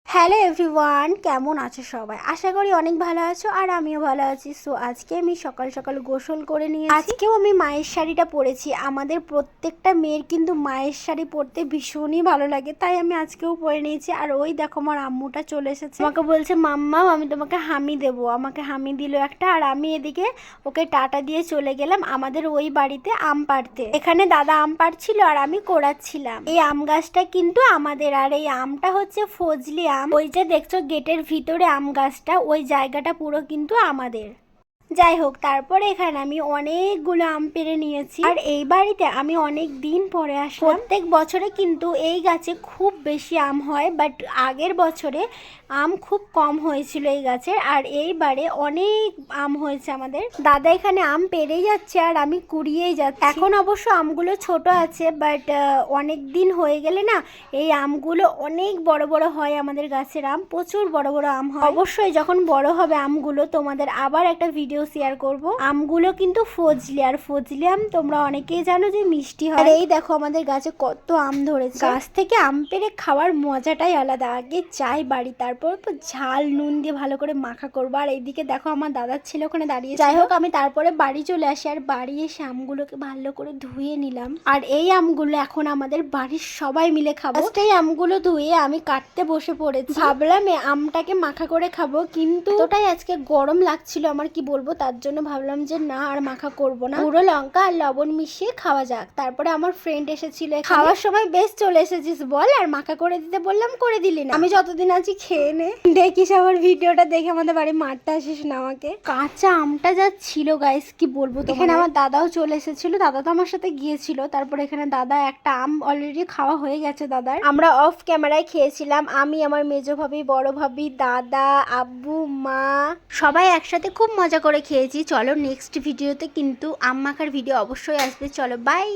Hello everyone, কেমন আছো সবাই? আশা করি অনেক ভালো আছো আর আমিও ভালো আছি। সো আজকে আমি সকাল সকাল গোসল করে নিয়েছি। আজকেও আমি মায়ের শাড়িটা পরেছি। আমাদের প্রত্যেকটা মেয়ের কিন্তু মায়ের শাড়ি পরতে ভীষণই ভালো লাগে, তাই আমি আজকেও পরে নিয়েছি। আর ওই দেখো আমার আম্মুটা চলে এসেছে, আমাকে বলছে মাম্মা আমি তোমাকে হামি দেবো। আমাকে হামি দিল একটা, আর আমি এদিকে ওকে টাটা দিয়ে চলে গেলাম আমাদের ওই বাড়িতে আম পাড়তে। এখানে দাদা আম পাড়ছিল আর আমি কোড়াচ্ছিলাম। এই আম গাছটা কিন্তু আমাদের, আর এই আমটা হচ্ছে ফজলি আম। ওই যে দেখছো গেটের ভিতরে আম গাছটা, ওই জায়গাটা পুরো কিন্তু আমাদের। যাই হোক, তারপরে এখানে আমি অনেকগুলো আম পেড়ে নিয়েছি। আর এই বাড়িতে আমি অনেক দিন পরে আসলাম। প্রত্যেক বছরে কিন্তু এই গাছে খুব বেশি আম হয়, বাট আগের বছরে আম খুব কম হয়েছিল এই গাছের, আর এইবারে অনেক আম হয়েছে আমাদের। দাদা এখানে আম পেড়েই যাচ্ছে আর আমি কুড়িয়েই যাচ্ছি। এখন অবশ্য আমগুলো ছোট আছে, বাট অনেক দিন হয়ে গেলে না এই আমগুলো অনেক বড় বড় হয়। আমাদের গাছের আম প্রচুর বড় বড় আম হয়। অবশ্যই যখন বড় হবে আমগুলো তোমাদের আবার একটা ভিডিও শেয়ার করব। আমগুলো কিন্তু ফজলি, আর ফজলি আম তোমরা অনেকেই জানো যে মিষ্টি হয়। আর এই দেখো আমাদের গাছে কত আম ধরেছে। গাছ থেকে আম পেড়ে খাওয়ার মজাটাই আলাদা। আগে যাই বাড়ি, তারপর তো ঝাল নুন দিয়ে ভালো করে মাখা করবো। আর এইদিকে দেখো আমার দাদার ছেলে ওখানে দাঁড়িয়ে। যাই হোক, আমি তারপরে বাড়ি চলে আসি, আর বাড়ি এসে আমগুলোকে ভালো করে ধুয়ে নিলাম। আর এই আমগুলো এখন আমাদের বাড়ির সবাই মিলে খাবো। এই আমগুলো ধুয়ে আমি কাটতে বসে পড়েছি। ভাবলাম আমটাকে মাখা করে খাবো, কিন্তু ওটাই আজকে গরম লাগছিল আমার, কি বলবো, তার জন্য ভাবলাম যে না আর মাখা করব না, গুঁড়ো লঙ্কা আর লবণ মিশিয়ে খাওয়া যাক। তারপরে আমার ফ্রেন্ড এসেছিল, খাওয়ার সময় বেশ চলে এসেছিস বল, আর মাখা করে দিতে বললাম করে দিলি না। আমি যতদিন আছি খেয়ে নে, দেখিস আমার ভিডিওটা দেখে আমাদের বাড়ি মারতে আসিস না আমাকে। কাঁচা আমটা যা ছিল গাইস, কি বলবো। এখানে আমার দাদাও চলে এসেছিল, দাদা তো আমার সাথে গিয়েছিল। তারপর এখানে দাদা একটা আম অলরেডি খাওয়া হয়ে গেছে দাদার। আমরা অফ ক্যামেরায় খেয়েছিলাম, আমি, আমার মেজো ভাবি, বড় ভাবি, দাদা, আব্বু, মা সবাই একসাথে খুব মজা করে খেয়েছি। চলো নেক্সট ভিডিওতে কিন্তু আম মাখার ভিডিও অবশ্যই আসবে। চলো বাই।